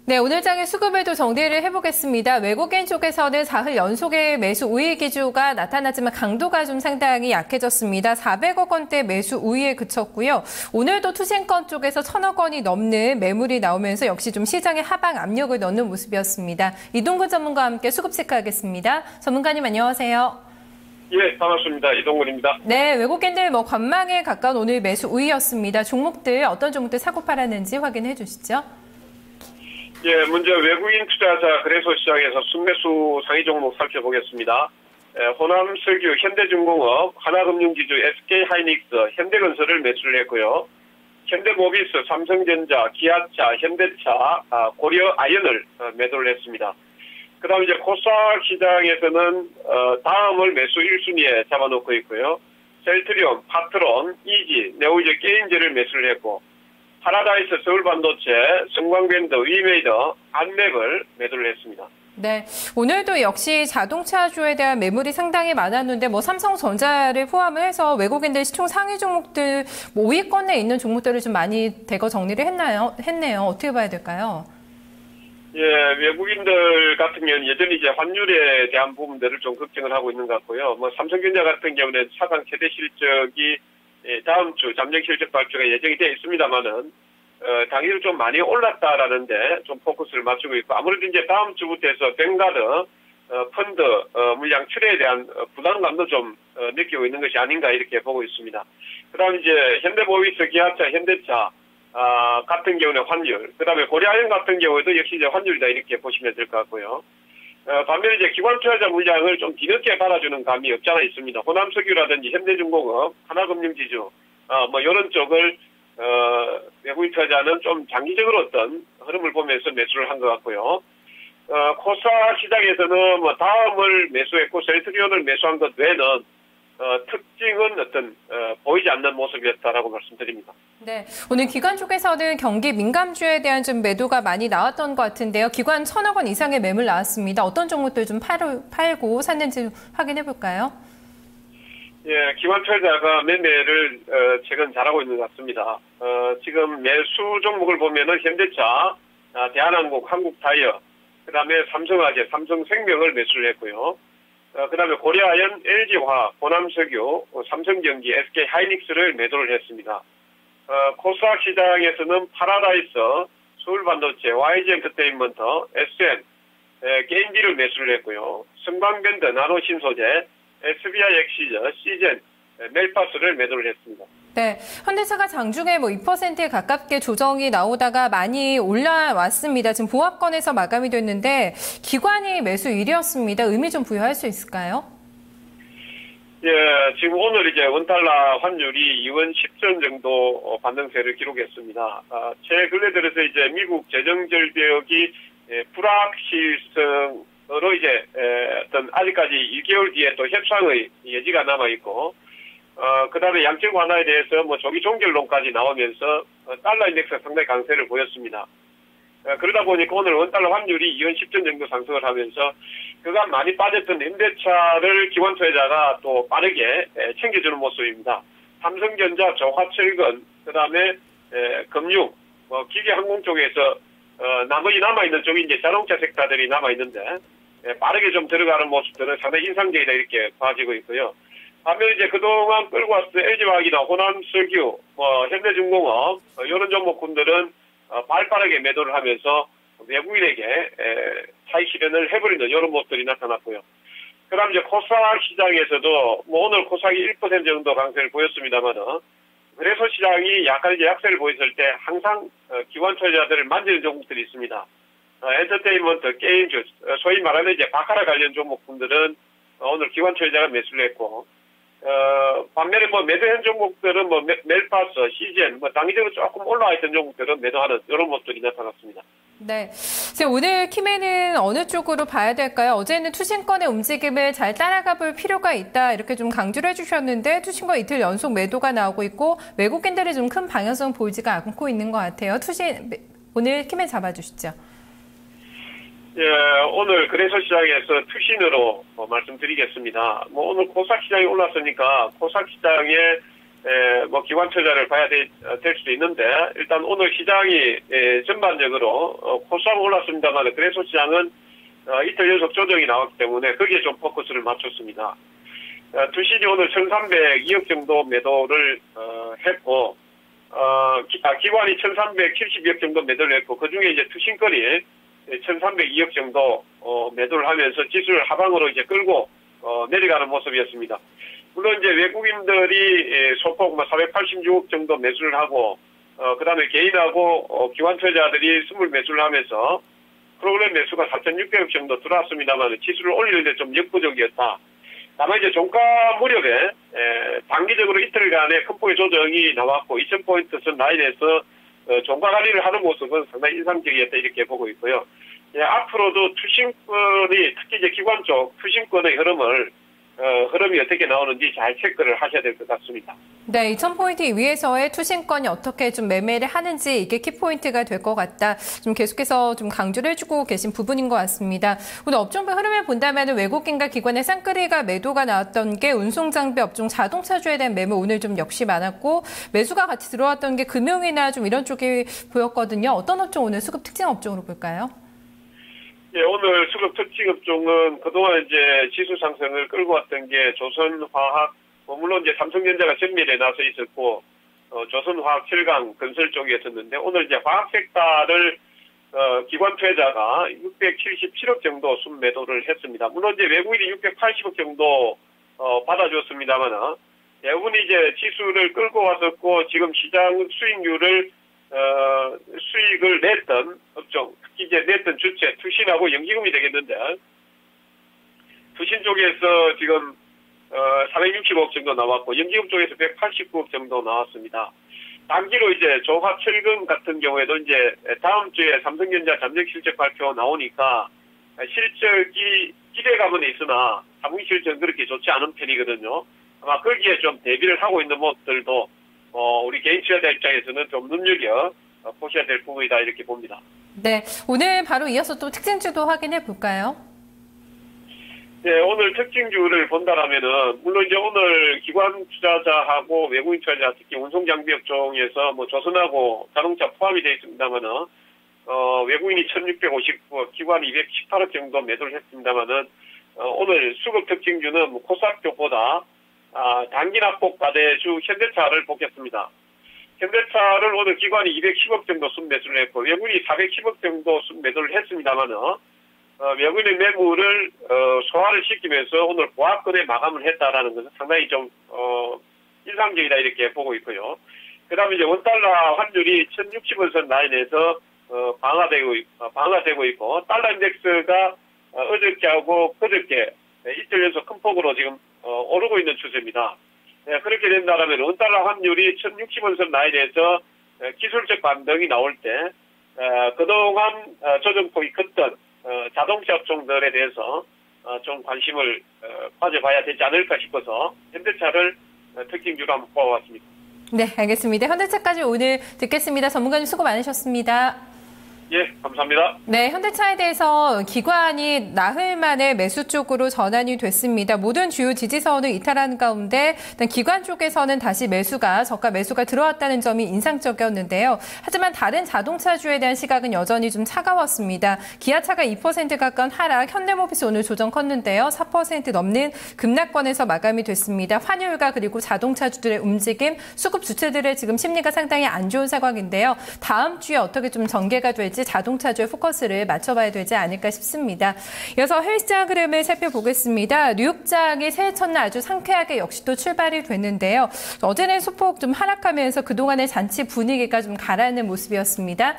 네, 오늘 장의 수급을도 정리를 해보겠습니다. 외국인 쪽에서는 사흘 연속의 매수 우위 기조가 나타났지만 강도가 좀 상당히 약해졌습니다. 400억 원대 매수 우위에 그쳤고요. 오늘도 투신권 쪽에서 1,000억 원이 넘는 매물이 나오면서 역시 좀 시장에 하방 압력을 넣는 모습이었습니다. 이동근 전문가와 함께 수급 체크하겠습니다. 전문가님 안녕하세요. 예, 반갑습니다. 이동근입니다. 네, 외국인들 관망에 가까운 오늘 매수 우위였습니다. 종목들 어떤 종목들 사고 팔았는지 확인해 주시죠. 예, 먼저 외국인 투자자 거래소 시장에서 순매수 상위 종목 살펴보겠습니다. 호남석유, 현대중공업, 하나금융지주, SK하이닉스, 현대건설을 매수를 했고요. 현대모비스, 삼성전자, 기아차, 현대차, 고려아연을 매도를 했습니다. 그 다음 이제 코스닥 시장에서는 다음을 매수 1순위에 잡아놓고 있고요. 셀트리온, 파트론, 이지, 네오이제 게임즈를 매수를 했고, 파라다이스 서울반도체, 성광밴드, 위메이더, 안맥을 매도를 했습니다. 네, 오늘도 역시 자동차주에 대한 매물이 상당히 많았는데 삼성전자를 포함을 해서 외국인들 시총 상위 종목들 5위권에 있는 종목들을 좀 많이 대거 정리를 했네요. 어떻게 봐야 될까요? 예, 외국인들 같은 경우는 여전히 이제 환율에 대한 부분들을 좀 걱정을 하고 있는 것 같고요. 삼성전자 같은 경우는 사상 최대 실적이 다음 주 잠정 실적 발표가 예정이 되어 있습니다만은 당일 좀 많이 올랐다라는데 좀 포커스를 맞추고 있고, 아무래도 이제 다음 주부터 해서 뱅가드 펀드 물량 출회에 대한 부담감도 좀 느끼고 있는 것이 아닌가 이렇게 보고 있습니다. 그다음 이제 현대모비스, 기아차, 현대차 같은 경우는 환율, 그다음에 고려아연 같은 경우에도 역시 이제 환율이다 이렇게 보시면 될 것 같고요. 반면에 이제 기관 투자자 물량을 좀 뒤늦게 받아주는 감이 없지 않아 있습니다. 호남석유라든지 현대중공업, 하나금융지주, 이런 쪽을, 외국인 투자자는 좀 장기적으로 어떤 흐름을 보면서 매수를 한 것 같고요. 코스닥 시장에서는 다음을 매수했고, 셀트리온을 매수한 것 외에는, 특징은 보이지 않는 모습이었다라고 말씀드립니다. 네, 오늘 기관 쪽에서는 경기 민감주에 대한 좀 매도가 많이 나왔던 것 같은데요. 기관 1,000억 원 이상의 매물 나왔습니다. 어떤 종목들 좀 팔고 샀는지 확인해 볼까요? 예, 기관 투자자가 매매를 최근 잘하고 있는 것 같습니다. 지금 매수 종목을 보면은 현대차, 대한항공, 한국타이어, 그다음에 삼성화재, 삼성생명을 매수를 했고요. 그다음에 고려아연, LG화학, 호남석유, 삼성전기, SK하이닉스를 매도를 했습니다. 코스닥 시장에서는 파라다이스, 서울반도체, YG엔터테인먼트, SM, 게임기를 매수를 했고요. 성광밴드, 나노신소재, SBI엑시즈, 시젠, 멜파스를 매도를 했습니다. 네, 현대차가 장중에 2%에 가깝게 조정이 나오다가 많이 올라왔습니다. 지금 보합권에서 마감이 됐는데 기관이 매수 1위였습니다. 의미 좀 부여할 수 있을까요? 예, 지금 오늘 이제 원달러 환율이 2원 10전 정도 반등세를 기록했습니다. 최근에 들어서 이제 미국 재정 절벽이 불확실성으로 이제 아직까지 2개월 뒤에 또 협상의 여지가 남아 있고, 그다음에 양적 완화에 대해서 조기 종결론까지 나오면서 달러 인덱스가 상당히 강세를 보였습니다. 그러다 보니까 오늘 원달러 환율이 2원 10전 정도 상승을 하면서 그간 많이 빠졌던 현대차를 기관 투자자가 또 빠르게 챙겨주는 모습입니다. 삼성전자, 조화철근, 그다음에 금융, 기계 항공 쪽에서 나머지 남아있는 쪽이 이제 자동차 섹터들이 남아있는데 빠르게 좀 들어가는 모습들은 상당히 인상적이다 이렇게 봐지고 있고요. 반면에 이제 그동안 끌고 왔던 LG화학이나 호남석유, 현대중공업, 이런 종목군들은 발빠르게 매도를 하면서 외국인에게 차익 실현을 해버리는 이런 모습들이 나타났고요. 그 다음 이제 코스닥 시장에서도 오늘 코스닥이 1% 정도 강세를 보였습니다만은, 그래서 시장이 약간 이제 약세를 보였을 때 항상 기관 투자자들을 만지는 종목들이 있습니다. 엔터테인먼트, 게임즈, 소위 말하는 이제 바카라 관련 종목군들은 오늘 기관 투자자가 매수를 했고, 반면에 매도한 종목들은 멜파스, 시젠, 단기적으로 조금 올라와 있던 종목들은 매도하는 이런 모습들이 나타났습니다. 네. 오늘 키맨은 어느 쪽으로 봐야 될까요? 어제는 투신권의 움직임을 잘 따라가 볼 필요가 있다 이렇게 좀 강조를 해주셨는데 투신권 이틀 연속 매도가 나오고 있고 외국인들이 좀 큰 방향성 보이지가 않고 있는 것 같아요. 오늘 키맨 잡아주시죠. 예, 오늘 거래소 시장에서 투신으로 말씀드리겠습니다. 오늘 코스닥 시장이 올랐으니까 코스닥 시장의 뭐 기관 투자를 봐야 될 수도 있는데 일단 오늘 시장이 전반적으로 코스닥 올랐습니다만 그래서 시장은 이틀 연속 조정이 나왔기 때문에 거기에 좀 포커스를 맞췄습니다. 투신이 오늘 1,302억 정도 매도를 했고 기관이 1,372억 정도 매도를 했고 그중에 이제 투신권이 1,302억 정도 매도를 하면서 지수를 하방으로 이제 끌고 내려가는 모습이었습니다. 물론 이제 외국인들이 소폭 486억 정도 매수를 하고 그다음에 개인하고 기관 투자자들이 스물 매수를 하면서 프로그램 매수가 4,600억 정도 들어왔습니다만 지수를 올리는데 좀 역부족이었다. 다만 이제 종가 무렵에 단기적으로 이틀간의 큰 폭의 조정이 나왔고 2,000포인트 선 라인에서 종가 관리를 하는 모습은 상당히 인상적이었다 이렇게 보고 있고요. 앞으로도 투신권이 특히 이제 기관 쪽 투신권의 흐름이 어떻게 나오는지 잘 체크를 하셔야 될 것 같습니다. 네, 2,000포인트 위에서의 투신권이 어떻게 좀 매매를 하는지 이게 키포인트가 될 것 같다. 좀 계속해서 좀 강조를 해주고 계신 부분인 것 같습니다. 오늘 업종별 흐름을 본다면 외국인과 기관의 쌍끌이가 매도가 나왔던 게 운송장비 업종 자동차주에 대한 매물 오늘 좀 역시 많았고 매수가 같이 들어왔던 게 금융이나 좀 이런 쪽이 보였거든요. 어떤 업종 오늘 수급 특징 업종으로 볼까요? 예, 오늘 수급 특징 업종은 그동안 이제 지수 상승을 끌고 왔던 게 조선화학, 물론 이제 삼성전자가 전멸에 나서 있었고, 조선화학, 철강, 건설 쪽이었었는데, 오늘 이제 화학 섹터를, 기관 투자자가 677억 정도 순매도를 했습니다. 물론 이제 외국인이 680억 정도, 받아줬습니다만은, 대부분이 이제 지수를 끌고 왔었고, 지금 시장 수익률을 수익을 냈던 업종, 특히 이제 냈던 주체, 투신하고 연기금이 되겠는데, 투신 쪽에서 지금, 460억 정도 나왔고, 연기금 쪽에서 189억 정도 나왔습니다. 단기로 이제 조화철금 같은 경우에도 이제 다음 주에 삼성전자 잠정 실적 발표 나오니까 실적이 기대감은 있으나 사분기 실적은 그렇게 좋지 않은 편이거든요. 아마 거기에 좀 대비를 하고 있는 모습들도 우리 개인 투자자 입장에서는 좀 눈여겨 보셔야 될 부분이다 이렇게 봅니다. 네, 오늘 바로 이어서 또 특징주도 확인해 볼까요? 네, 오늘 특징주를 본다라면은 물론 이제 오늘 기관 투자자하고 외국인 투자자 특히 운송장비 업종에서 뭐 조선하고 자동차 포함이 되어 있습니다만은 외국인이 1,659억, 기관이 218억 정도 매도를 했습니다만은 오늘 수급 특징주는 뭐 코스닥 쪽보다 단기 낙폭 과대주 현대차를 보겠습니다. 현대차를 오늘 기관이 210억 정도 순매수를 했고 외국인이 410억 정도 순매도를 했습니다만은 외국인의 매물을 소화를 시키면서 오늘 보합권에 마감을 했다라는 것은 상당히 좀 인상적이다 이렇게 보고 있고요. 그다음에 이제 원달러 환율이 1,060원 선 라인에서 방어되고 있고 달러 인덱스가 어저께하고 그저께 이틀 연속 큰 폭으로 지금 오르고 있는 추세입니다. 네, 그렇게 된다면 원달러 환율이 1,060원 선 라인에서 기술적 반등이 나올 때 그동안 조정폭이 컸던 자동차 업종들에 대해서 좀 관심을 가져봐야 되지 않을까 싶어서 현대차를 특징주로 한번 뽑아봤습니다. 네, 알겠습니다. 현대차까지 오늘 듣겠습니다. 전문가님 수고 많으셨습니다. 예, 감사합니다. 네, 현대차에 대해서 기관이 나흘 만에 매수 쪽으로 전환이 됐습니다. 모든 주요 지지선을 이탈하는 가운데 일단 기관 쪽에서는 다시 저가 매수가 들어왔다는 점이 인상적이었는데요. 하지만 다른 자동차주에 대한 시각은 여전히 좀 차가웠습니다. 기아차가 2% 가까운 하락, 현대모비스 오늘 조정 컸는데요. 4% 넘는 급락권에서 마감이 됐습니다. 환율과 그리고 자동차주들의 움직임, 수급 주체들의 지금 심리가 상당히 안 좋은 상황인데요. 다음 주에 어떻게 좀 전개가 될지 자동차주의 포커스를 맞춰봐야 되지 않을까 싶습니다. 이어서 해외시장 흐름을 살펴보겠습니다. 뉴욕장이 새해 첫날 아주 상쾌하게 역시 또 출발이 됐는데요. 어제는 소폭 좀 하락하면서 그동안의 잔치 분위기가 좀 가라앉는 모습이었습니다.